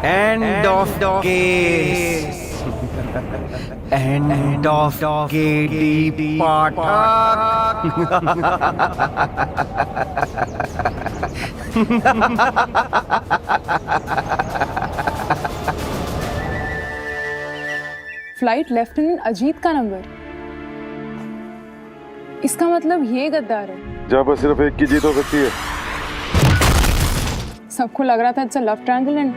End of case. End of KD flight lieutenant Ajit का number. इसका मतलब ये गद्दार है। जहाँ पर सिर्फ एक की जीत हो सकती है। सबको लग रहा था it's a love triangle and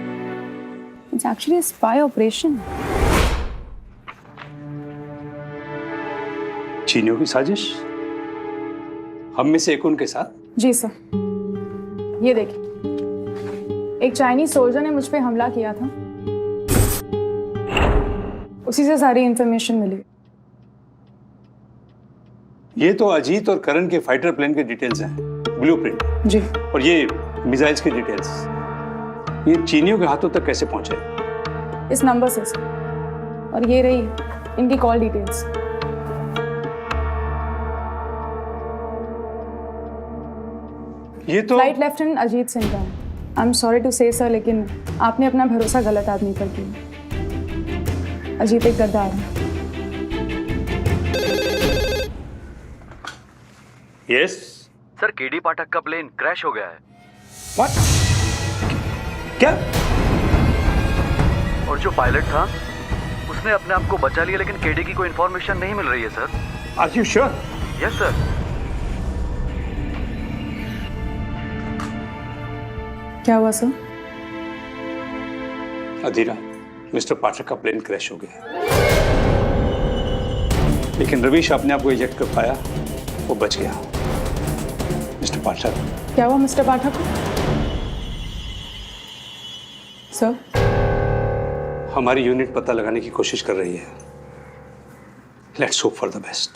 it's actually a spy operation. चीनियों की साजिश, हम में से एक उनके साथ। जी सर, ये देखिए, एक चाइनीज सोल्जर ने मुझ पे हमला किया था, उसी से सारी इंफॉर्मेशन मिली। ये तो अजीत और करण के फाइटर प्लेन के डिटेल्स हैं, ब्लूप्रिंट। जी। और ये मिसाइल्स की डिटेल्स, ये चीनियों के हाथों तक कैसे पहुंचे? इस नंबर से सर, और ये रही इनकी कॉल डिटेल्स। ये तो फ्लाइट लेफ्टिनेंट अजीत सिंह का है। आई एम सॉरी टू से सर, लेकिन आपने अपना भरोसा गलत आदमी पर किया। अजीत एक गद्दार है। यस सर, केडी पाठक का प्लेन क्रैश हो गया है। व्हाट? क्या? और जो पायलट था उसने अपने आप को बचा लिया, लेकिन केडी की कोई इन्फॉर्मेशन नहीं मिल रही है sir. Are you sure? Yes sir. क्या हुआ सर? अधीरा, मिस्टर पाठक का प्लेन क्रैश हो गया, लेकिन रवीश अपने आप को इजेक्ट कर पाया, वो बच गया। मिस्टर पाठक। क्या हुआ मिस्टर पाठक को? सर, हमारी यूनिट पता लगाने की कोशिश कर रही है। Let's hope for the best.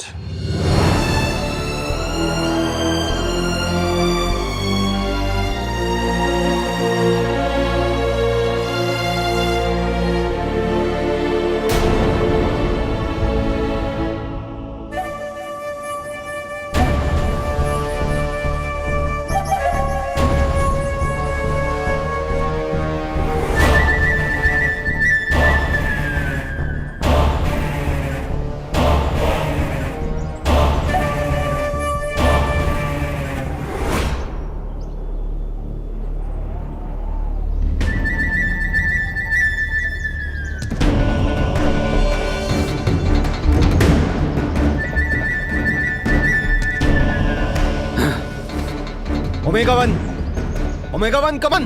Omega one, come on,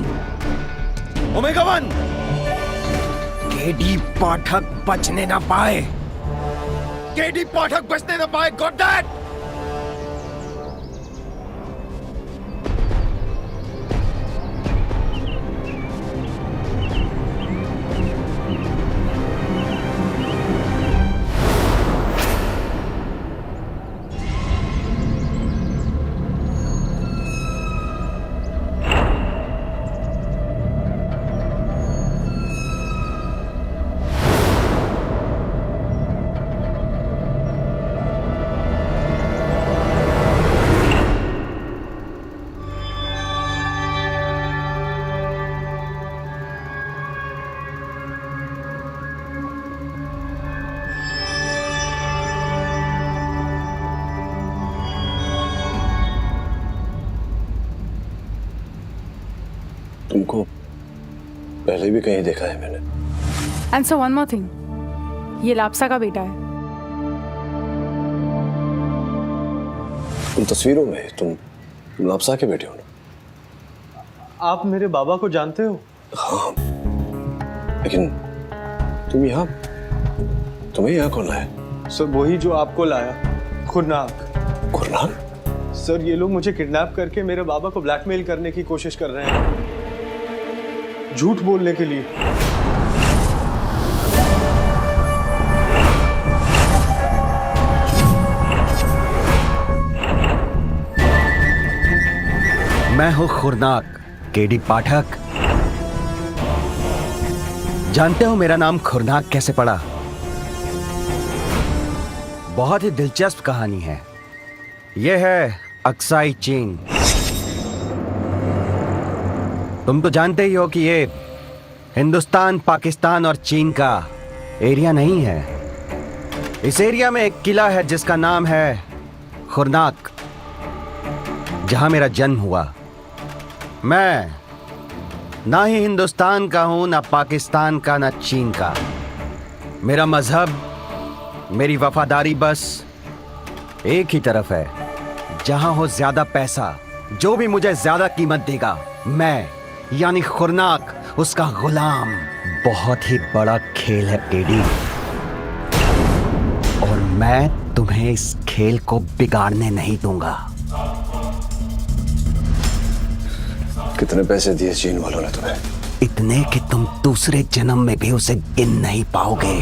omega one. KD Pathak बचने ना पाए, केडी पाठक बचने ना पाए। Got that? तुमको पहले भी कहीं देखा है मैंने। And sir one more thing, ये लापसा का बेटा है। तुम तस्वीरों में तुम लापसा के बेटे हो ना? आप मेरे बाबा को जानते हो? हाँ, लेकिन तुम्हें यहाँ कौन लाया? सर वही जो आपको लाया, खुरनाक। खुरनाक? सर ये लोग मुझे किडनैप करके मेरे बाबा को ब्लैकमेल करने की कोशिश कर रहे हैं, झूठ बोलने के लिए। मैं हूं खुरनाक, केडी पाठक। जानते हो मेरा नाम खुरनाक कैसे पड़ा? बहुत ही दिलचस्प कहानी है। यह है अक्साई चीन। तुम तो जानते ही हो कि ये हिंदुस्तान, पाकिस्तान और चीन का एरिया नहीं है। इस एरिया में एक किला है जिसका नाम है खुरनाक, जहां मेरा जन्म हुआ। मैं ना ही हिंदुस्तान का हूं, ना पाकिस्तान का, ना चीन का। मेरा मजहब, मेरी वफादारी बस एक ही तरफ है। जहां हो ज्यादा पैसा, जो भी मुझे ज्यादा कीमत देगा, मैं यानी खुरनाक उसका गुलाम। बहुत ही बड़ा खेल है केडी, और मैं तुम्हें इस खेल को बिगाड़ने नहीं दूंगा। कितने पैसे दिए चीन वालों ने तुम्हें? इतने कि तुम दूसरे जन्म में भी उसे गिन नहीं पाओगे।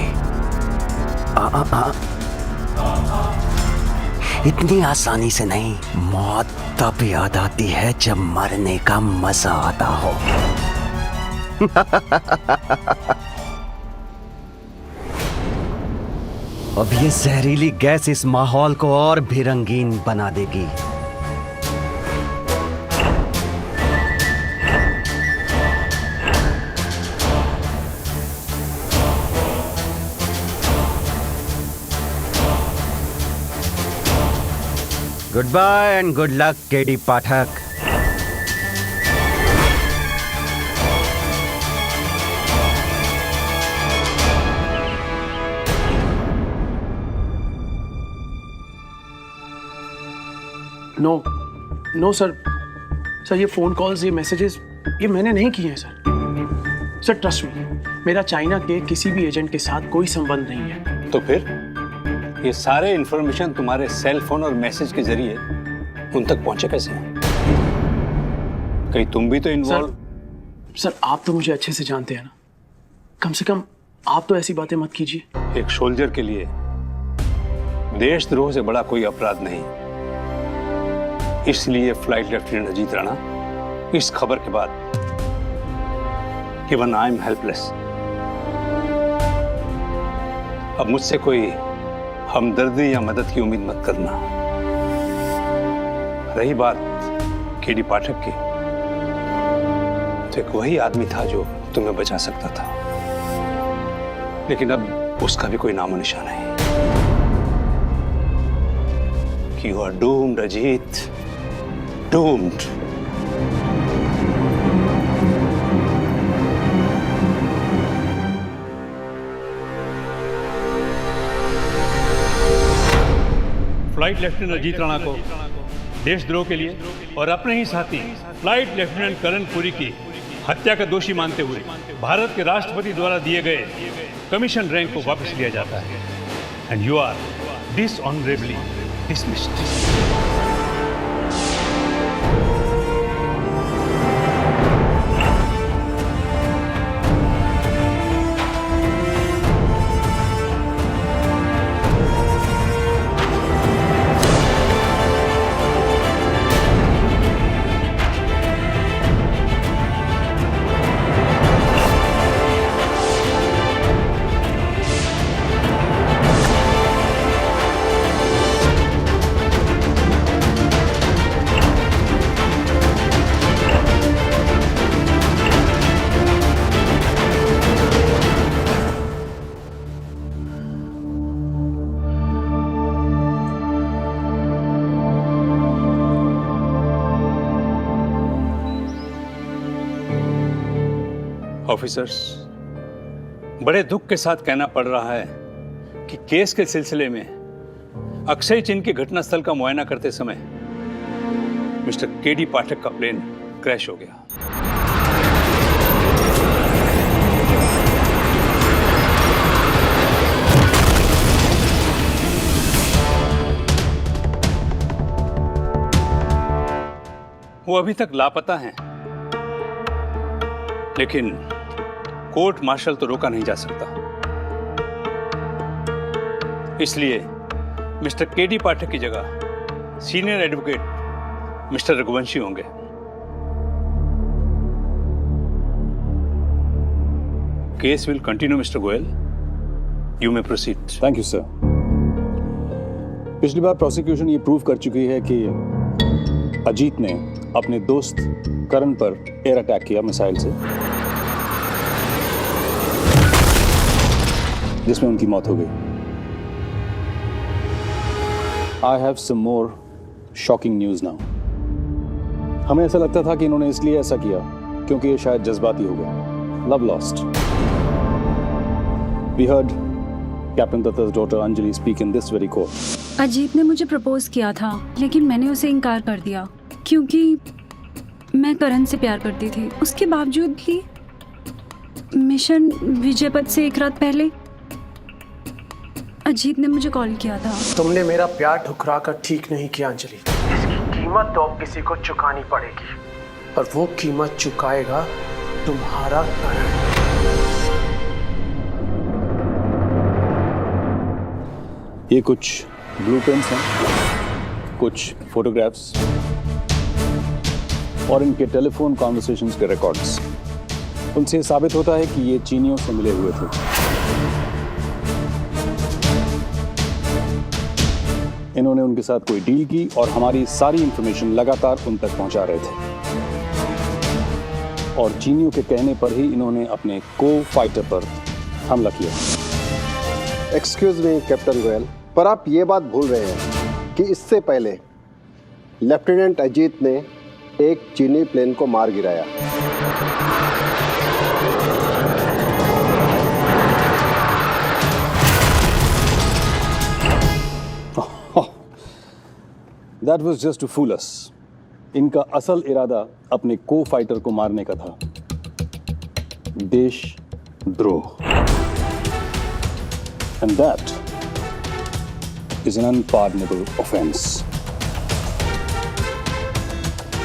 इतनी आसानी से नहीं। मौत तब याद आती है जब मरने का मजा आता हो। अब ये जहरीली गैस इस माहौल को और भी रंगीन बना देगी। Good bye and good luck KD Pathak. No sir, ये फ़ोन कॉल्स, ये मैसेजेस, ये मैंने नहीं किए हैं सर। ट्रस्ट मी, मेरा चाइना के किसी भी एजेंट के साथ कोई संबंध नहीं है। तो फिर ये सारे इंफॉर्मेशन तुम्हारे सेल फोन और मैसेज के जरिए उन तक पहुंचे कैसे? कहीं तुम भी तो इन्वॉल्व? सर आप तो मुझे अच्छे से जानते हैं ना, कम से कम आप तो ऐसी बातें मत कीजिए। एक सोल्जर के लिए देशद्रोह से बड़ा कोई अपराध नहीं। इसलिए फ्लाइट लेफ्टिनेंट अजीत राणा, इस खबर के बाद इवन आई एम हेल्पलेस। अब मुझसे कोई हमदर्दी या मदद की उम्मीद मत करना। रही बात केडी पाठक की, तो एक वही आदमी था जो तुम्हें बचा सकता था, लेकिन अब उसका भी कोई नामो निशान नहीं। You are doomed Ajit, doomed. Flight lieutenant Ajit Rana को देशद्रोह के लिए और अपने ही साथी फ्लाइट लेफ्टिनेंट करण पुरी की हत्या का दोषी मानते हुए भारत के राष्ट्रपति द्वारा दिए गए कमीशन रैंक को वापस लिया जाता है। And you are dishonourably dismissed. Officers, बड़े दुख के साथ कहना पड़ रहा है कि केस के सिलसिले में अक्षय चिन्ह के घटनास्थल का मुआयना करते समय मिस्टर केडी पाठक का प्लेन क्रैश हो गया। वो अभी तक लापता हैं, लेकिन कोर्ट मार्शल तो रोका नहीं जा सकता। इसलिए मिस्टर केडी पाठक की जगह सीनियर एडवोकेट मिस्टर रघुवंशी होंगे। Case will continue mister Goyal, you may proceed. Thank you sir. पिछली बार प्रोसिक्यूशन ये प्रूव कर चुकी है कि अजीत ने अपने दोस्त करण पर एयर अटैक किया मिसाइल से, जिसमें उनकी मौत हो गई। I have some more shocking news now. हमें ऐसा लगता था कि इन्होंने इसलिए ऐसा किया क्योंकि ये शायद जज्बाती हो गया। Love lost. We heard captain Datta's daughter Anjali speak in this very court. Ajit ने मुझे प्रपोज किया था, लेकिन मैंने उसे इनकार कर दिया क्योंकि मैं करण से प्यार करती थी। उसके बावजूद भी मिशन विजयपथ से एक रात पहले अजीत ने मुझे कॉल किया था। तुमने मेरा प्यार ठुकरा कर ठीक नहीं किया अंजलि। इसकी कीमत तो अब किसी को चुकानी पड़ेगी, और वो कीमत चुकाएगा तुम्हारा करण। ये कुछ ब्लूप्रिंट्स हैं, कुछ फोटोग्राफ्स और इनके टेलीफोन कॉन्वर्सेशंस के रिकॉर्ड्स। उनसे साबित होता है कि ये चीनियों से मिले हुए थे। इन्होंने उनके साथ कोई डील की और हमारी सारी इंफॉर्मेशन लगातार उन तक पहुंचा रहे थे, और चीनियों के कहने पर ही इन्होंने अपने को फाइटर पर हमला किया। एक्सक्यूज मी कैप्टन गोयल, पर आप ये बात भूल रहे हैं कि इससे पहले लेफ्टिनेंट अजीत ने एक चीनी प्लेन को मार गिराया। That was just to fool us. इनका असल इरादा अपने को फाइटर को मारने का था। देशद्रोह। And that is an unpardonable offense.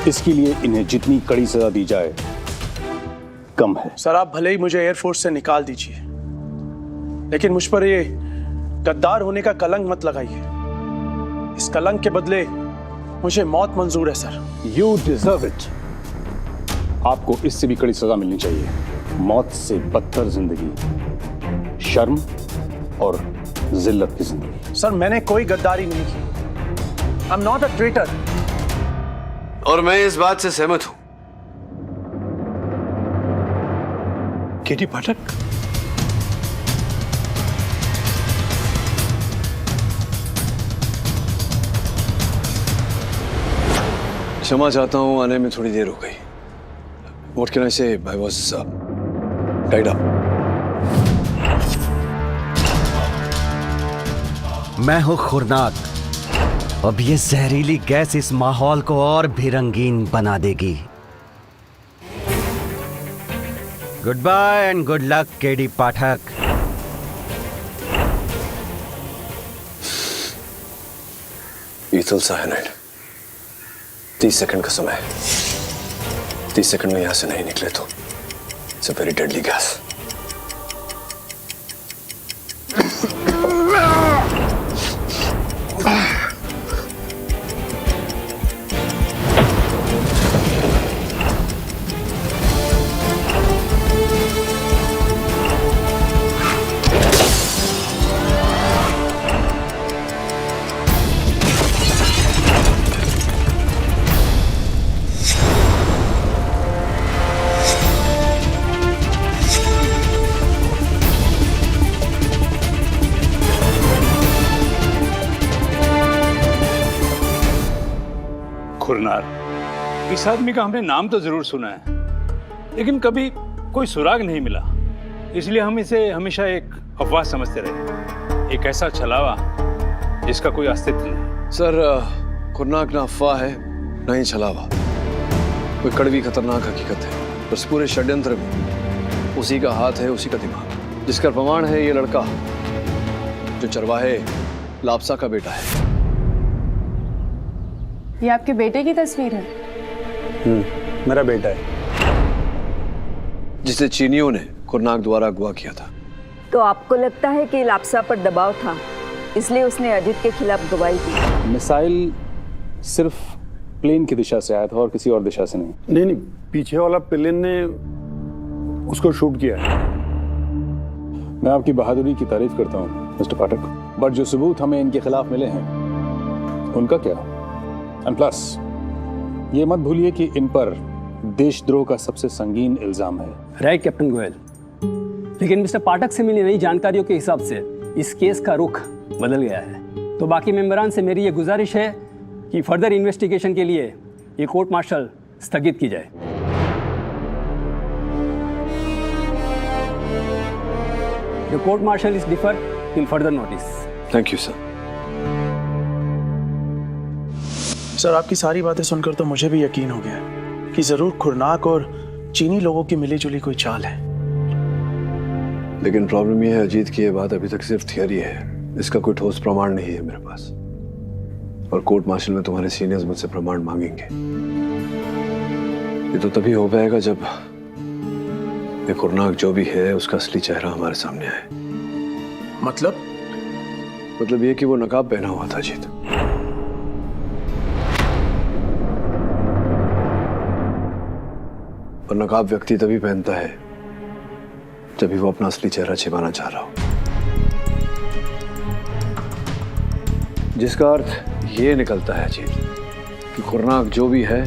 इसके लिए इन्हें जितनी कड़ी सजा दी जाए कम है। सर, आप भले ही मुझे एयरफोर्स से निकाल दीजिए, लेकिन मुझ पर ये गद्दार होने का कलंक मत लगाइए। इस कलंक के बदले मुझे मौत मंजूर है सर। You deserve it. आपको इससे भी कड़ी सजा मिलनी चाहिए। मौत से बदतर जिंदगी, शर्म और जिल्लत की जिंदगी। सर, मैंने कोई गद्दारी नहीं की। I'm not a traitor. और मैं इस बात से सहमत हूं। केडी पाठक, क्षमा चाहता हूं, आने में थोड़ी देर हो गई। What can I say? I was tied up. मैं हूं खुरनाक। अब ये जहरीली गैस इस माहौल को और भी रंगीन बना देगी। Good bye and good luck KD Pathak. Ethyl cyanide. 30 second का समय है। 30 सेकंड में यहां से नहीं निकले तो it's a very deadly gas. खुरनार, इस आदमी का हमने नाम तो जरूर सुना है, लेकिन कभी कोई सुराग नहीं मिला। इसलिए हम इसे हमेशा एक अफवाह समझते रहे, एक ऐसा छलावा जिसका कोई अस्तित्व नहीं। सर, खुरनाक ना अफवाह है ना ही छलावा, कोई कड़वी खतरनाक हकीकत है। उस पूरे षड्यंत्र में उसी का हाथ है, उसी का दिमाग, जिसका प्रमाण है ये लड़का जो चरवाहे लापसा का बेटा है। ये आपके बेटे की तस्वीर है? मेरा बेटा है, जिसे चीनियों ने खुरनाक द्वारा अगवा किया था। तो आपको लगता है कि लापसा पर दबाव था, इसलिए उसने अजीत के खिलाफ गवाही दी? मिसाइल सिर्फ प्लेन की दिशा से आया था और किसी और दिशा से नहीं। नहीं, पीछे वाला प्लेन ने उसको शूट किया है। मैं आपकी बहादुरी की तारीफ करता हूँ मिस्टर पाठक, बट जो सबूत हमें इनके खिलाफ मिले हैं उनका क्या? एंड प्लस ये मत भूलिए कि इन पर देशद्रोह का सबसे संगीन इल्जाम है। राइट कैप्टन गोयल, लेकिन मिस्टर पाठक से मिली नई जानकारियों के हिसाब से इस केस का रुख बदल गया है। तो बाकी मेंबरान से मेरी ये गुजारिश है कि फर्दर इन्वेस्टिगेशन के लिए ये कोर्ट मार्शल स्थगित की जाए। The court martial is deferred till further notice. Thank you sir. Sir, आपकी सारी बातें सुनकर तो मुझे भी यकीन हो गया कि जरूर खुरनाक और चीनी लोगों की मिलीजुली कोई चाल है। लेकिन प्रॉब्लम यह है अजीत की ये बात अभी तक सिर्फ थियरी है, इसका कोई ठोस प्रमाण नहीं है मेरे पास। और कोर्ट मार्शल में तुम्हारे सीनियर्स मुझसे प्रमाण मांगेंगे। ये तो तभी हो पाएगा जब ये खुरनाक जो भी है उसका असली चेहरा हमारे सामने आए। मतलब ये कि वो नकाब पहना हुआ था अजीत। और नकाब व्यक्ति तभी पहनता है जब भी वो अपना असली चेहरा छिपाना चाह रहा हो, जिसका अर्थ ये निकलता है अजीत कि खुरनाक जो भी है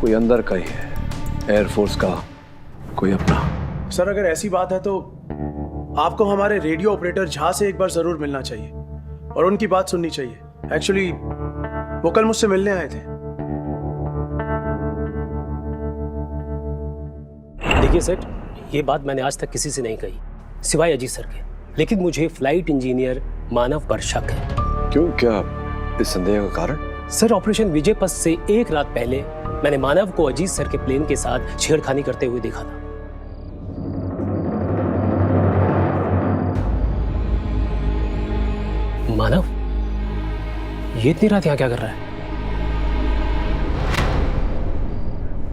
कोई अंदर का ही है, एयरफोर्स का कोई अपना। सर, अगर ऐसी बात है तो आपको हमारे रेडियो ऑपरेटर झा से एक बार जरूर मिलना चाहिए और उनकी बात सुननी चाहिए। एक्चुअली वो कल मुझसे मिलने आए थे। देखिए सेठ, ये बात मैंने आज तक किसी से नहीं कही सिवाय अजीत सर के, लेकिन मुझे फ्लाइट इंजीनियर मानव पर शक है। क्यों, क्या इस संदेह का कारण? सर, ऑपरेशन विजयपथ से एक रात पहले मैंने मानव को अजीत सर के प्लेन के साथ छेड़खानी करते हुए देखा था। मानव, ये इतनी रात यहाँ क्या कर रहा है?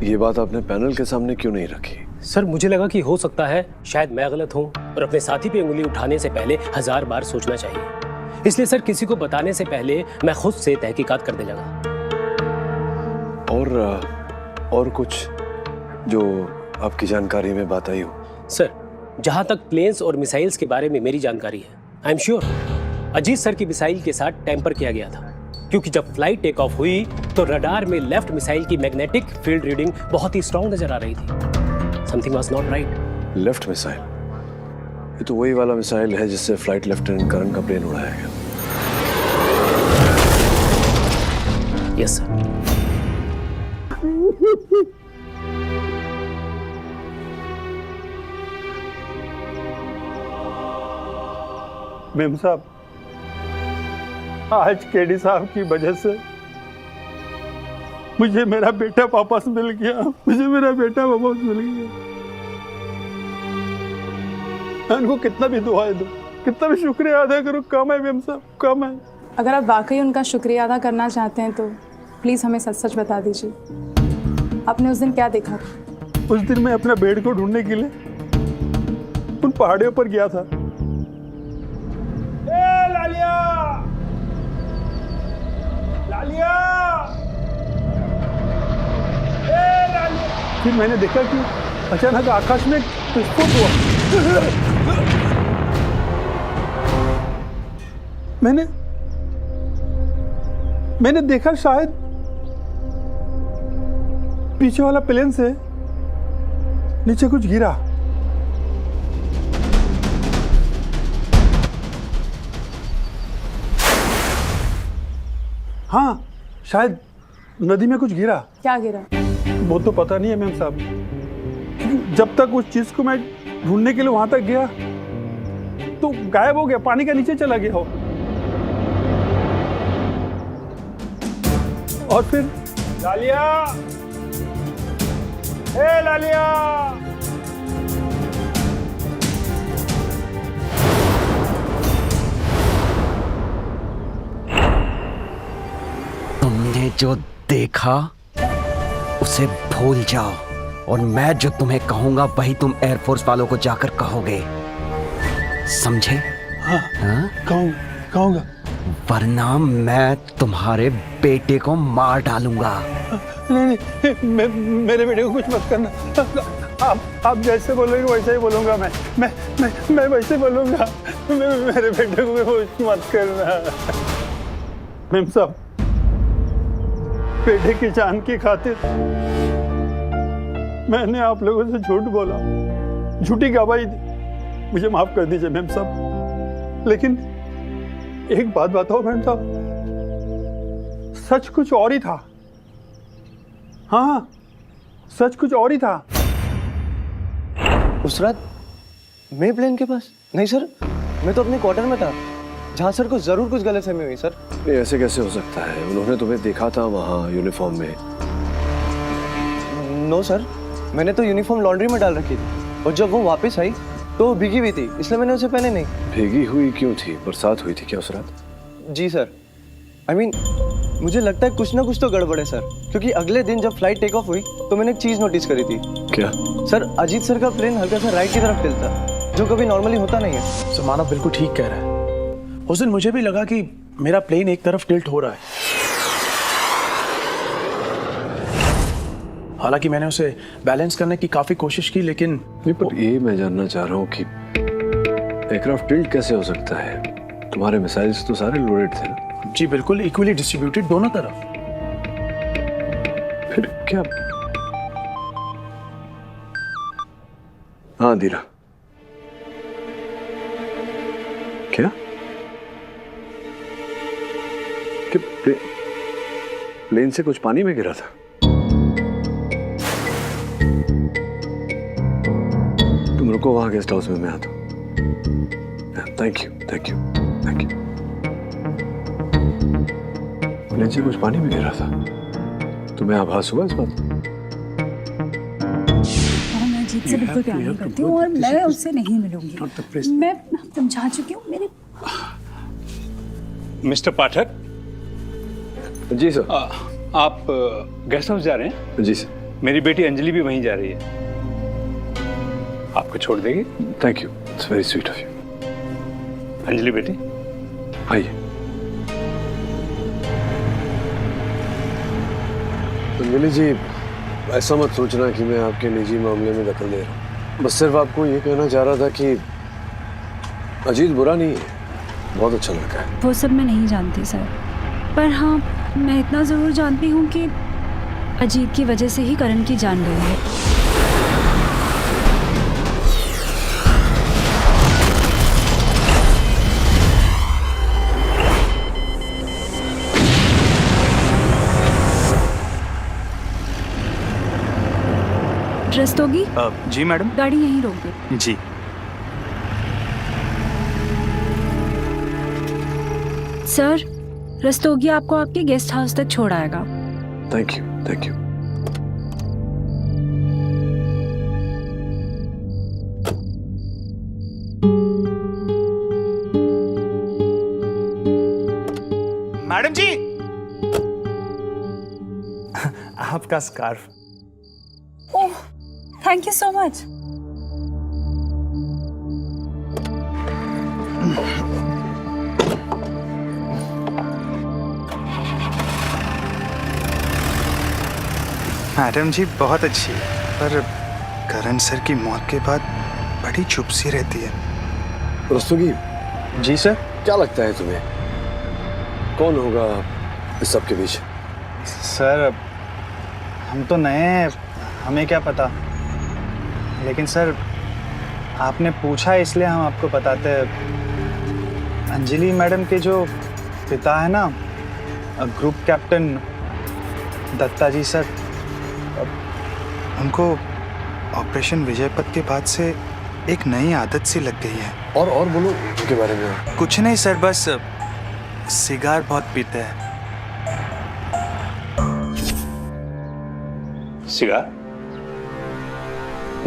ये बात आपने पैनल के सामने क्यों नहीं रखी? सर, मुझे लगा कि हो सकता है शायद मैं गलत हूं और अपने साथी पे उंगली उठाने से पहले 1000 बार सोचना चाहिए। इसलिए सर, किसी को बताने से पहले मैं खुद से तहकीकात करने लगा। और कुछ जो आपकी जानकारी में बात आई हो? सर, जहां तक प्लेन्स और मिसाइल्स के बारे में मेरी जानकारी है, I am sure Ajit sir की मिसाइल के साथ टेम्पर किया गया था, क्योंकि जब फ्लाइट टेक ऑफ हुई तो रडार में लेफ्ट मिसाइल की मैग्नेटिक फील्ड रीडिंग बहुत ही स्ट्रांग नजर आ रही थी। Something was not right. Left missile? ये तो वही वाला मिसाइल है जिससे फ्लाइट लेफ्टिनेंट करण का प्लेन उड़ाया गया। Yes sir. मेम साहब, आज केडी साहब की वजह से मुझे मेरा बेटा वापस मिल गया। मुझे मेरा बेटा वापस मिल गया। मैं उनको कितना भी दुआएं दूं, कितना भी शुक्रिया अदा करूं, कम है मेम साहब, कम है। अगर आप वाकई उनका शुक्रिया अदा करना चाहते हैं तो प्लीज़ हमें सच सच बता दीजिए, आपने उस दिन क्या देखा था? उस दिन मैं अपना बेड को ढूंढने के लिए उन पहाड़ियों पर गया था। ए लालिया! लालिया! ए लालिया! फिर मैंने देखा कि अचानक आकाश में विस्फोट हुआ। मैंने देखा शायद पीछे वाला प्लेन से नीचे कुछ गिरा। हाँ, शायद नदी में कुछ गिरा। क्या गिरा? वो तो पता नहीं है मैम साहब, जब तक उस चीज को मैं ढूंढने के लिए वहां तक गया तो गायब हो गया, पानी के नीचे चला गया हो। और फिर लालिया, ए लालिया! तुमने जो देखा उसे भूल जाओ, और मैं जो तुम्हें कहूंगा वही तुम एयरफोर्स वालों को जाकर कहोगे, समझे? हाँ, कहूंगा। वरना मैं तुम्हारे बेटे को मार डालूंगा। नहीं, मेरे बेटे को कुछ मत करना। आप जैसे बोलोगे वैसे ही बोलूंगा। मैं वैसे बोलूंगा। मेरे बेटे को कुछ मत करना। मैम साहब, बेटे की जान की खातिर मैंने आप लोगों से झूठ बोला, झूठी गवाही दी। मुझे माफ कर दीजिए मैम साहब, लेकिन एक बात बताओ मैम साहब, सच कुछ और ही था। हाँ, सच कुछ और ही था। उस रात मैं प्लेन के पास नहीं सर, मैं तो अपने क्वार्टर में था, जहाँ सर को जरूर कुछ गलतफहमी हुई सर। नहीं, ऐसे कैसे हो सकता है? उन्होंने तुम्हें देखा था वहाँ यूनिफॉर्म में। नो सर, मैंने तो यूनिफॉर्म लॉन्ड्री में डाल रखी थी और जब वो वापस आई तो वो भीगी हुई थी, इसलिए मैंने उसे पहने नहीं। भीगी हुई क्यों थी? बरसात हुई थी क्या उस रात? जी सर, I mean, मुझे लगता है कुछ ना कुछ तो गड़बड़ है सर, क्योंकि अगले दिन जब फ्लाइट टेक ऑफ हुई तो मैंने एक चीज़ नोटिस करी थी। क्या? सर, अजीत सर का प्लेन हल्का सा राइट की तरफ टिल्टा, जो कभी नॉर्मली होता नहीं है। सो मानव बिल्कुल ठीक कह रहा है। उस दिन मुझे भी लगा कि मेरा प्लेन एक तरफ टिल्ट हो रहा है। हालांकि मैंने उसे बैलेंस करने की काफी कोशिश की, लेकिन नहीं, पर ये मैं जानना चाह रहा हूँ कि एयरक्राफ्ट टिल्ट कैसे हो सकता है? तुम्हारे मिसाइल्स तो सारे लोडेड थे ना? जी बिल्कुल, इक्वली डिस्ट्रीब्यूटेड दोनों तरफ। फिर क्या? हाँ धीरा, क्या कि प्लेन से कुछ पानी में गिरा था? तुम रुको वहां गेस्ट हाउस में, मैं आता हूँ। Thank you, thank you, thank you. Plane से कुछ पानी में गिरा था, तुम्हें आभास हुआ इस बात? मैं अजीत से बिल्कुल प्यार नहीं करती हूँ और मैं उससे नहीं मिलूंगी। मैं समझा चुकी हूँ। मेरे मिस्टर पाठक। जी सर। आप गेस्ट हाउस जा रहे हैं? जी सर। मेरी बेटी अंजलि भी वहीं जा रही है, आपको छोड़ देगी। Thank you, it's very sweet of you. Anjali बेटी आइए। अंजलि जी, ऐसा मत सोचना कि मैं आपके निजी मामले में दखल दे रहा हूँ। बस सिर्फ आपको ये कहना चाह रहा था कि अजीत बुरा नहीं है, बहुत अच्छा लड़का है। वो सब मैं नहीं जानती सर, पर हाँ मैं इतना ज़रूर जानती हूँ कि अजीत की वजह से ही करण की जान गई है। रस्तोगी? जी मैडम। गाड़ी यहीं रोक दो। जी। सर, रस्तोगी आपको आपके गेस्ट हाउस तक छोड़ आएगा। Thank you, thank you. Madam ji, आपका scarf. Oh, thank you so much. Madam ji बहुत अच्छी है, पर करण सर की मौत के बाद बड़ी चुप सी रहती है। रस्तोगी। जी सर। क्या लगता है तुम्हें, कौन होगा इस सब के बीच? सर, हम तो नए हैं, हमें क्या पता, लेकिन सर आपने पूछा इसलिए हम आपको बताते हैं। अंजलि मैडम के जो पिता है ना, ग्रुप कैप्टन दत्ता जी सर, उनको ऑपरेशन विजयपथ के बाद से एक नई आदत सी लग गई है। और बोलो उनके बारे में। कुछ नहीं सर, बस सिगार बहुत पीते हैं। Cigar?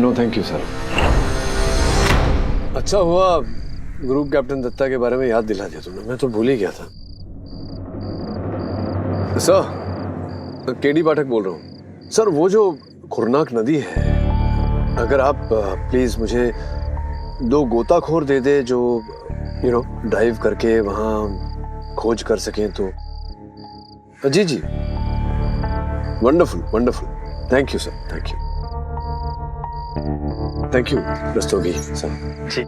No thank you sir. अच्छा हुआ ग्रुप कैप्टन दत्ता के बारे में याद दिला दिया तुमने, मैं तो भूल ही गया था। सर, केडी पाठक बोल रहा हूँ। सर, वो जो खुरनाक नदी है, अगर आप प्लीज मुझे 2 गोताखोर दे दे जो ड्राइव करके वहाँ खोज कर सकें तो। जी जी, wonderful wonderful, thank you sir, thank you Rastogi sir. जी।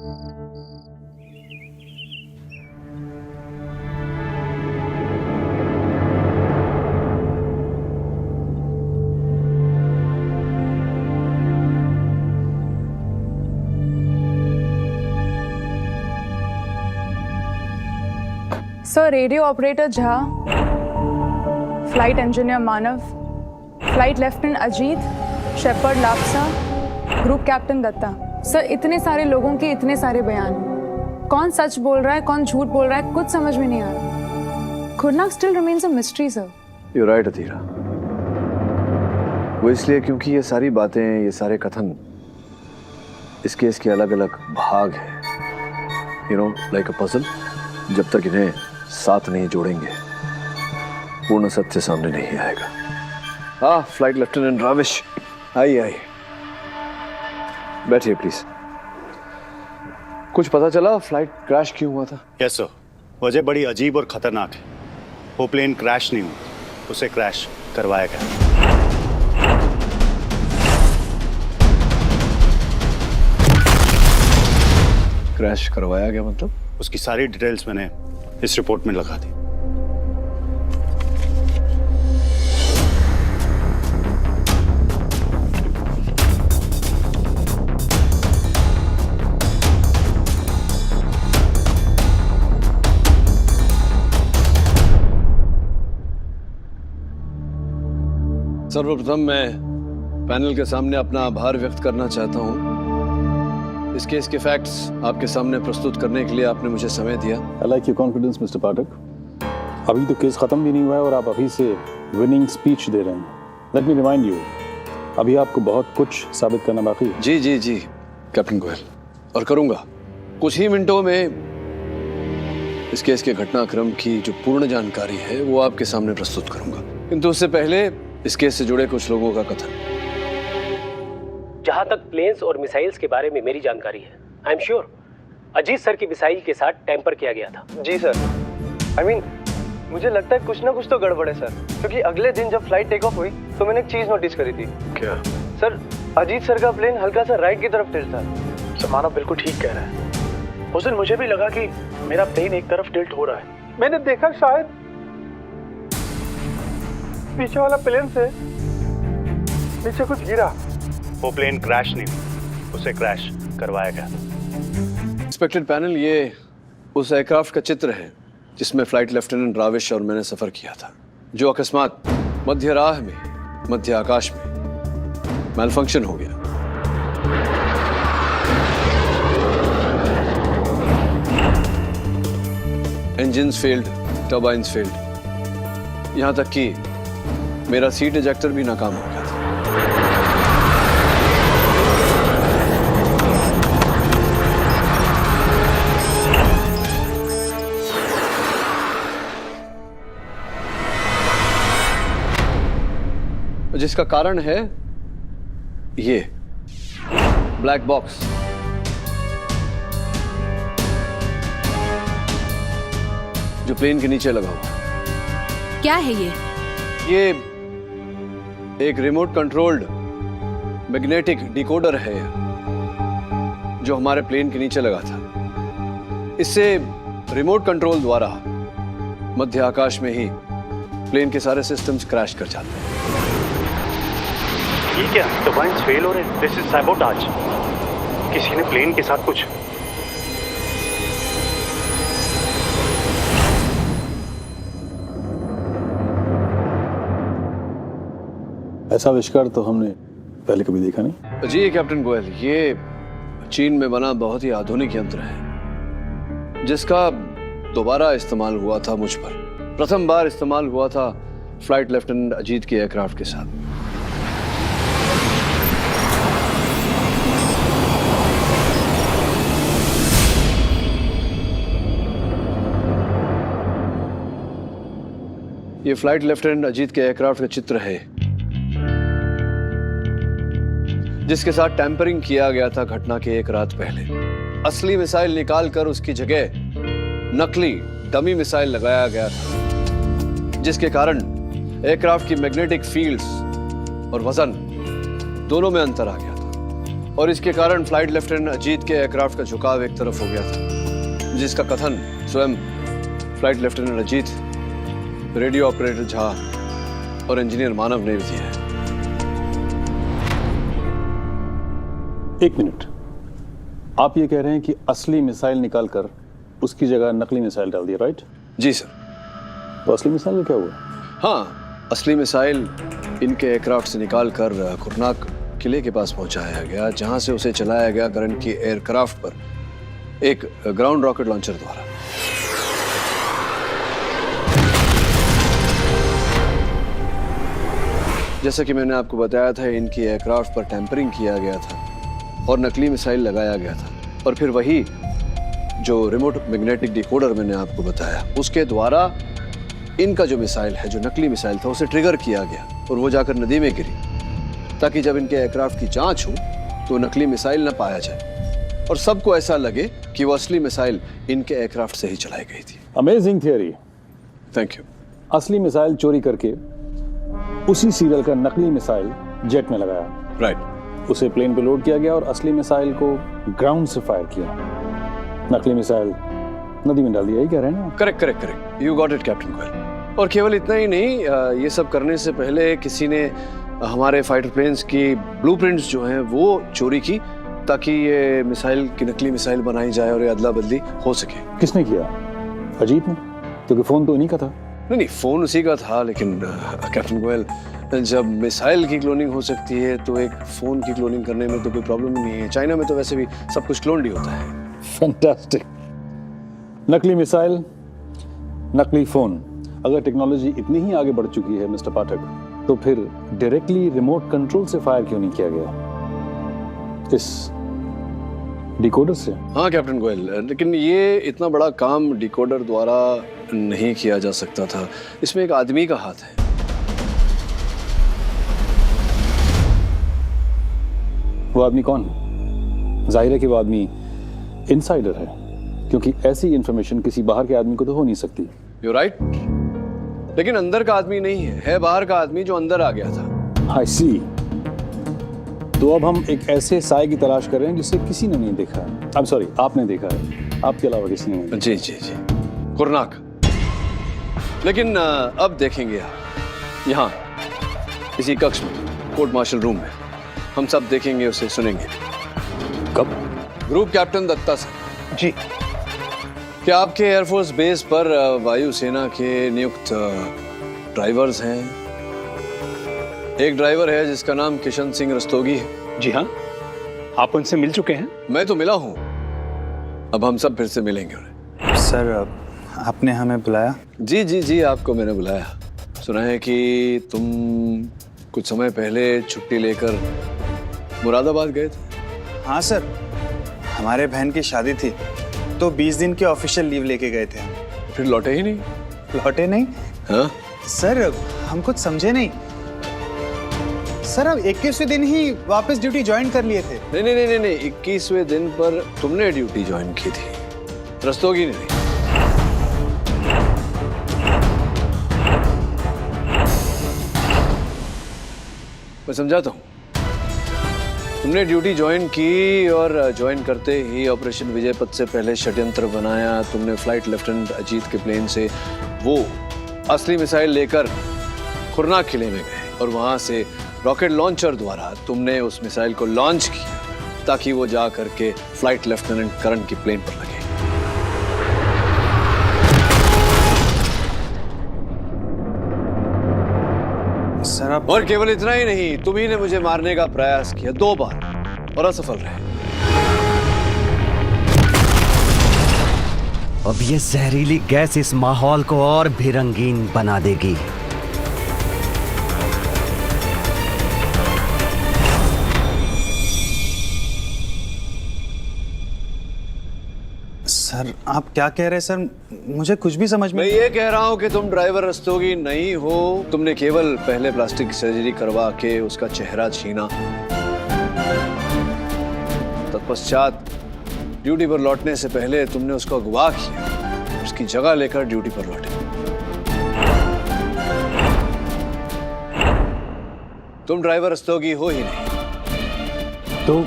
Sir radio operator Jha, flight engineer Manav, flight lieutenant Ajit, Shepherd Lapsa, group captain Datta. Sir इतने सारे लोगों के इतने सारे बयान, कौन सच बोल रहा है कौन झूठ बोल रहा है कुछ समझ में नहीं आ रहा। खुरनाक still remains a mystery sir. You right Adhira, वो इसलिए क्योंकि ये सारी बातें, ये सारे कथन इस केस के अलग अलग भाग हैं, you know like a puzzle. जब तक इन्हें साथ नहीं जोड़ेंगे पूर्ण सत्य सामने नहीं आएगा। हाँ, फ्लाइट लेफ्टिनेंट राविश, आइए बैठिए प्लीज। कुछ पता चला फ्लाइट क्रैश क्यों हुआ था? यस सर, वजह बड़ी अजीब और खतरनाक है। वो प्लेन क्रैश नहीं हुआ, उसे क्रैश करवाया गया। क्रैश करवाया गया मतलब? उसकी सारी डिटेल्स मैंने इस रिपोर्ट में लगा दी। सर्वप्रथम मैं पैनल के सामने अपना आभार व्यक्त करना चाहता हूं। इस केस के फैक्ट्स आपके सामने प्रस्तुत करने के लिए आपने मुझे समय दिया। I like your confidence mister Pathak. अभी तो केस खत्म भी नहीं हुआ है और आप अभी से विनिंग स्पीच दे रहे हैं। लेट मी रिमाइंड यू, अभी आपको बहुत कुछ साबित करना बाकी है। जी जी जी कैप्टन गोयल, और करूंगा। कुछ ही मिनटों में इस केस के घटनाक्रम की जो पूर्ण जानकारी है वो आपके सामने प्रस्तुत करूंगा, किंतु उससे पहले इस केस से जुड़े कुछ लोगों का कथन। जहां तक प्लेन्स और मिसाइल्स के बारे में मेरी जानकारी है, I am sure Ajit sir की मिसाइल के साथ टैंपर किया गया था। जी सर, आई मीन मुझे लगता है कुछ ना कुछ तो गड़बड़ है सर, क्योंकि अगले दिन जब फ्लाइट टेक ऑफ हुई तो मैंने एक चीज नोटिस करी थी। क्या? सर अजीत सर का प्लेन हल्का सा राइट की तरफ टिल्ट था। सर मानव बिल्कुल ठीक कह रहा है। उस दिन मुझे भी लगा कि मेरा प्लेन एक तरफ टिल्ट हो रहा है। मैंने देखा शायद पीछे वाला प्लेन से नीचे कुछ गिरा। वो प्लेन क्रैश नहीं हुआ, उसे क्रैश करवाया गया। इंस्पेक्टर पैनल, ये उस एयरक्राफ्ट का चित्र है जिसमें फ्लाइट लेफ्टिनेंट राविश और मैंने सफर किया था, जो अकस्मात मध्य राह में, मध्य आकाश में मैलफंक्शन हो गया। इंजन्स फेल्ड, टर्बाइन्स फेल्ड, यहां तक कि मेरा सीट इजेक्टर भी नाकाम हो गया था। जिसका कारण है ये ब्लैक बॉक्स। जो प्लेन के नीचे लगा हुआ। क्या है ये एक रिमोट कंट्रोल्ड मैग्नेटिक डिकोडर है जो हमारे प्लेन के नीचे लगा था। इससे रिमोट कंट्रोल द्वारा मध्य आकाश में ही प्लेन के सारे सिस्टम्स क्रैश कर जाते हैं। ये क्या, टर्बाइन्स फेल हो रहे हैं? This is sabotage. किसी ने प्लेन के साथ कुछ। ऐसा आविष्कार तो हमने पहले कभी देखा नहीं। जी कैप्टन गोयल, ये चीन में बना बहुत ही आधुनिक यंत्र है जिसका दोबारा इस्तेमाल हुआ था मुझ पर। प्रथम बार इस्तेमाल हुआ था फ्लाइट लेफ्टिनेंट अजीत के एयरक्राफ्ट के साथ। ये फ्लाइट लेफ्टिनेंट अजीत के एयरक्राफ्ट का चित्र है जिसके साथ टैंपरिंग किया गया था घटना के एक रात पहले। असली मिसाइल निकालकर उसकी जगह नकली डमी मिसाइल लगाया गया था, जिसके कारण एयरक्राफ्ट की मैग्नेटिक फील्ड्स और वजन दोनों में अंतर आ गया था, और इसके कारण फ्लाइट लेफ्टिनेंट अजीत के एयरक्राफ्ट का झुकाव एक तरफ हो गया था, जिसका कथन स्वयं flight lieutenant Ajit, radio operator Jha और इंजीनियर मानव ने दिया है। एक मिनट, आप ये कह रहे हैं कि असली मिसाइल निकालकर उसकी जगह नकली मिसाइल डाल दिया, राइट? जी सर। तो असली मिसाइल का क्या हुआ? हाँ, असली मिसाइल इनके एयरक्राफ्ट से निकाल कर खुरनाक किले के पास पहुंचाया गया, जहां से उसे चलाया गया करण की एयरक्राफ्ट पर एक ग्राउंड रॉकेट लॉन्चर द्वारा। जैसा कि मैंने आपको बताया था, इनकी एयरक्राफ्ट पर टैंपरिंग किया गया था और नकली मिसाइल लगाया गया था, और फिर वही जो रिमोट मैग्नेटिक डिकोडर मैंने आपको बताया, उसके द्वारा इनका जो मिसाइल है, जो नकली मिसाइल था, उसे ट्रिगर किया गया और वो जाकर नदी में गिरी, ताकि जब इनके एयरक्राफ्ट की जांच हो तो नकली मिसाइल न पाया जाए और सबको ऐसा लगे कि वो असली मिसाइल इनके एयरक्राफ्ट से ही चलाई गई थी। Amazing theory. Thank you. असली मिसाइल चोरी करके उसी सीरियल का नकली मिसाइल जेट में लगाया। राइट। उसे प्लेन पे लोड किया गया और असली मिसाइल को ग्राउंड से फायर किया। नकली मिसाइल नदी में डाल दिया, यही कह रहे हैं ना? Correct correct correct, you got it captain Goyal. और केवल इतना ही नहीं, ये सब करने से पहले किसी ने हमारे फाइटर प्लेन्स की ब्लूप्रिंट्स जो हैं वो चोरी की, ताकि ये मिसाइल की नकली मिसाइल बनाई जाए और ये अदला बदली हो सके। किसने किया? अजीत ने? क्योंकि फोन तो उन्हीं का था। नहीं, फोन उसी का था, लेकिन कैप्टन गोयल, जब मिसाइल की क्लोनिंग हो सकती है तो एक फोन की क्लोनिंग करने में तो कोई प्रॉब्लम नहीं है। चाइना में तो वैसे भी सब कुछ क्लोन्ड ही होता है। फैंटास्टिक। नकली मिसाइल, नकली फोन। अगर टेक्नोलॉजी इतनी ही आगे बढ़ चुकी है मिस्टर पाठक, तो फिर डायरेक्टली रिमोट कंट्रोल से फायर क्यों नहीं किया गया? इस डिकोडर से? हाँ कैप्टन गोयल, लेकिन ये इतना बड़ा काम डिकोडर द्वारा नहीं किया जा सकता था। इसमें एक आदमी का हाथ है। वो आदमी कौन है? जाहिर है कि वो आदमी इनसाइडर है, क्योंकि ऐसी इंफॉर्मेशन किसी बाहर के आदमी को तो हो नहीं सकती। यू राइट, लेकिन अंदर का आदमी नहीं है बाहर का आदमी जो अंदर आ गया था। आई सी। तो अब हम एक ऐसे साए की तलाश कर रहे हैं जिसे किसी ने नहीं देखा है। आई एम सॉरी, आपने देखा है, आपके अलावा किसी ने नहीं। जी जी जी, खुरनाक। लेकिन अब देखेंगे आप यहाँ इसी कक्ष में, कोर्ट मार्शल रूम में, हम सब देखेंगे, उसे सुनेंगे। कब? Group captain Datta sir. जी। क्या आपके एयरफोर्स बेस पर वायुसेना के नियुक्त ड्राइवर्स हैं? एक ड्राइवर है जिसका नाम किशन सिंह रस्तोगी है। जी हाँ, आप उनसे मिल चुके हैं? मैं तो मिला हूं, अब हम सब फिर से मिलेंगे उन्हें। सर, आपने हमें बुलाया? जी जी जी, आपको मैंने बुलाया। सुना है कि तुम कुछ समय पहले छुट्टी लेकर मुरादाबाद गए थे। हाँ सर, हमारे बहन की शादी थी तो 20 दिन की ऑफिशियल लीव लेके गए थे हम। फिर लौटे ही नहीं? लौटे नहीं? हाँ सर, हम कुछ समझे नहीं। सर, अब 21वें दिन ही वापस ड्यूटी ज्वाइन कर लिए थे। नहीं नहीं नहीं नहीं, 21वें दिन पर तुमने ड्यूटी ज्वाइन की थी, रस्तोगी ने नहीं। मैं समझाता हूँ। तुमने ड्यूटी ज्वाइन की और ज्वाइन करते ही ऑपरेशन विजयपथ से पहले षड्यंत्र बनाया। तुमने फ्लाइट लेफ्टिनेंट अजीत के प्लेन से वो असली मिसाइल लेकर खुरनाक किले में गए और वहां से रॉकेट लॉन्चर द्वारा तुमने उस मिसाइल को लॉन्च किया, ताकि वो जा करके फ्लाइट लेफ्टिनेंट करण की प्लेन पर लगे। सर, आप... और केवल इतना ही नहीं, तुम्ही ने मुझे मारने का प्रयास किया 2 बार और असफल रहे। अब ये जहरीली गैस इस माहौल को और भी रंगीन बना देगी। सर, आप क्या कह रहे हैं सर? मुझे कुछ भी समझ में... मैं ये कह रहा हूं कि तुम ड्राइवर रस्तोगी नहीं हो। तुमने केवल पहले प्लास्टिक सर्जरी करवा के उसका चेहरा छीना, तत्पश्चात ड्यूटी पर लौटने से पहले तुमने उसको अगवा किया, उसकी जगह लेकर ड्यूटी पर लौटे। तुम ड्राइवर रस्तोगी हो ही नहीं। तो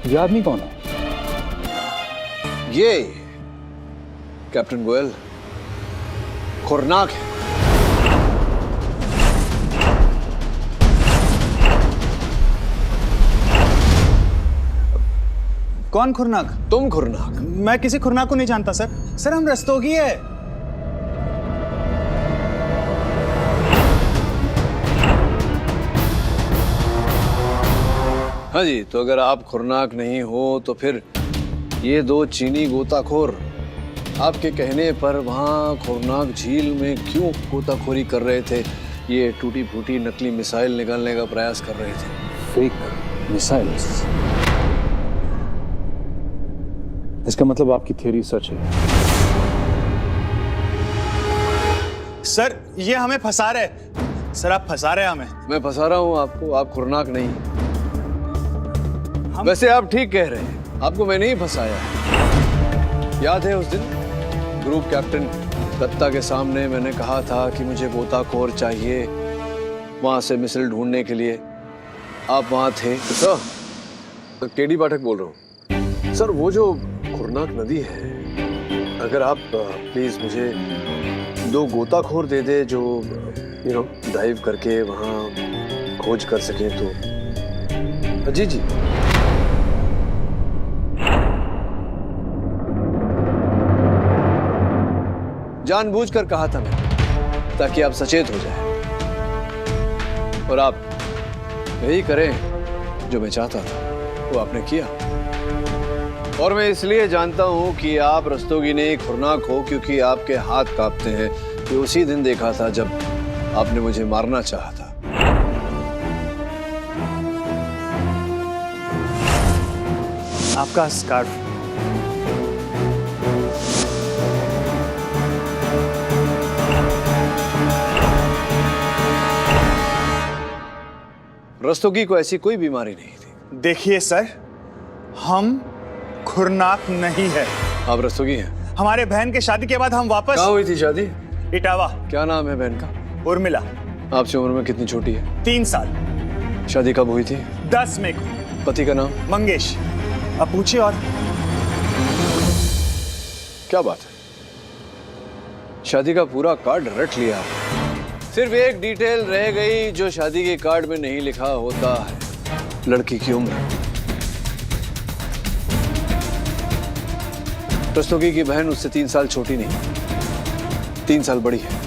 ये आदमी कौन है? ये कैप्टन गोयल खुरनाक है। कौन खुरनाक? तुम खुरनाक। मैं किसी खुरनाक को नहीं जानता सर। सर हम रस्तोगी है। हाँ जी, तो अगर आप खुरनाक नहीं हो तो फिर ये दो चीनी गोताखोर आपके कहने पर वहाँ खुरनाक झील में क्यों गोताखोरी कर रहे थे? ये टूटी फूटी नकली मिसाइल निकालने का प्रयास कर रहे थे। Fake missiles. इसका मतलब आपकी थ्योरी सच है। सर ये हमें फंसा रहे। सर आप फंसा रहे हैं हमें। मैं फंसा रहा हूँ आपको? आप खुरनाक नहीं। वैसे आप ठीक कह रहे हैं, आपको मैंने ही फंसाया। याद है उस दिन ग्रुप कैप्टन दत्ता के सामने मैंने कहा था कि मुझे गोताखोर चाहिए वहां से मिसाइल ढूंढने के लिए। आप वहां थे। सर केडी पाठक बोल रहा हूँ। सर वो जो खुरनाक नदी है, अगर आप प्लीज मुझे 2 गोताखोर दे दे जो डाइव करके वहां खोज कर सके तो। जी जी। जानबूझकर कहा था मैंने, ताकि आप सचेत हो जाएं और आप यही करें जो मैं चाहता था, वो आपने किया। और मैं इसलिए जानता हूं कि आप रस्तोगी नहीं खुरनाक हो क्योंकि आपके हाथ कांपते हैं। ये उसी दिन देखा था जब आपने मुझे मारना चाहा था। आपका स्कार्फ। रस्तोगी को ऐसी कोई बीमारी नहीं थी। देखिए सर, हम खुरनाक नहीं है। आप रस्तोगी हैं? हमारे बहन की शादी के बाद हम वापस। कहाँ हुई थी शादी? इटावा। क्या नाम है बहन का? उर्मिला। आपसे उम्र में कितनी छोटी है? 3 साल। शादी कब हुई थी? 10 मई को। पति का नाम? मंगेश। अब पूछिए। और क्या बात है, शादी का पूरा कार्ड रट लिया। सिर्फ एक डिटेल रह गई जो शादी के कार्ड में नहीं लिखा होता है, लड़की की उम्र। रस्तोगी की बहन उससे 3 साल छोटी नहीं, 3 साल बड़ी है।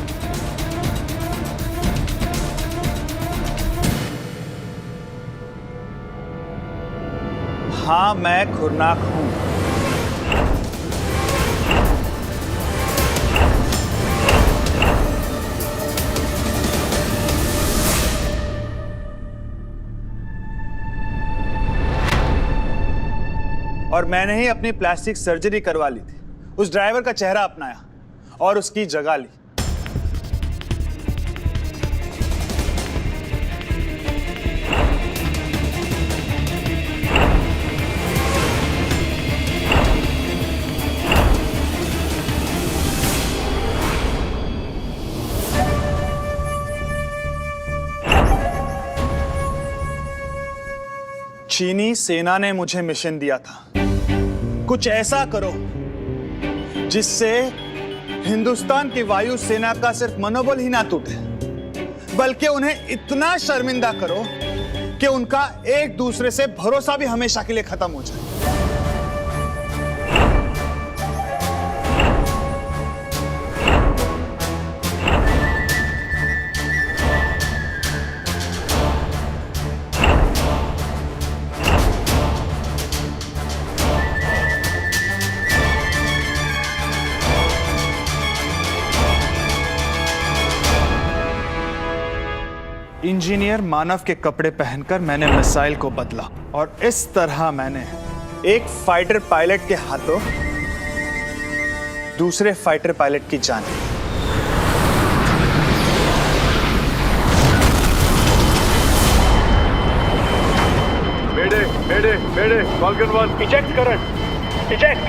हाँ मैं खुरनाक हूं। और मैंने ही अपनी प्लास्टिक सर्जरी करवा ली थी। उस ड्राइवर का चेहरा अपनाया और उसकी जगह ली। चीनी सेना ने मुझे मिशन दिया था, कुछ ऐसा करो जिससे हिंदुस्तान की वायु सेना का सिर्फ मनोबल ही ना टूटे, बल्कि उन्हें इतना शर्मिंदा करो कि उनका एक दूसरे से भरोसा भी हमेशा के लिए खत्म हो जाए। इंजीनियर मानव के कपड़े पहनकर मैंने मिसाइल को बदला और इस तरह मैंने एक फाइटर पायलट के हाथों दूसरे फाइटर पायलट की जान ली। Mayday, falcon 1 eject current, eject.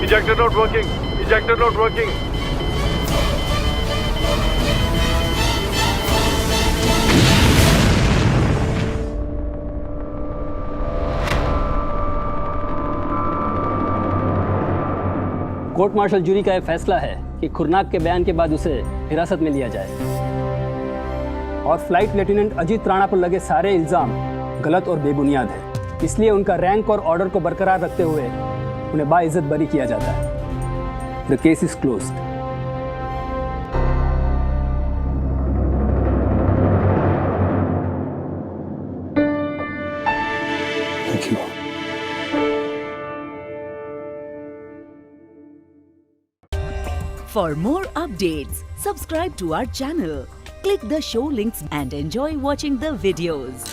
Ejector not working, ejector not working. Court martial jury का यह फैसला है कि खुरनाक के बयान के बाद उसे हिरासत में लिया जाए। और फ्लाइट लेफ्टिनेंट अजीत राणा पर लगे सारे इल्ज़ाम गलत और बेबुनियाद है। इसलिए उनका रैंक और ऑर्डर को बरकरार रखते हुए उन्हें बाइज्जत बरी किया जाता है। The case is closed. Thank you. For more updates, subscribe to our channel, click the show links and enjoy watching the videos.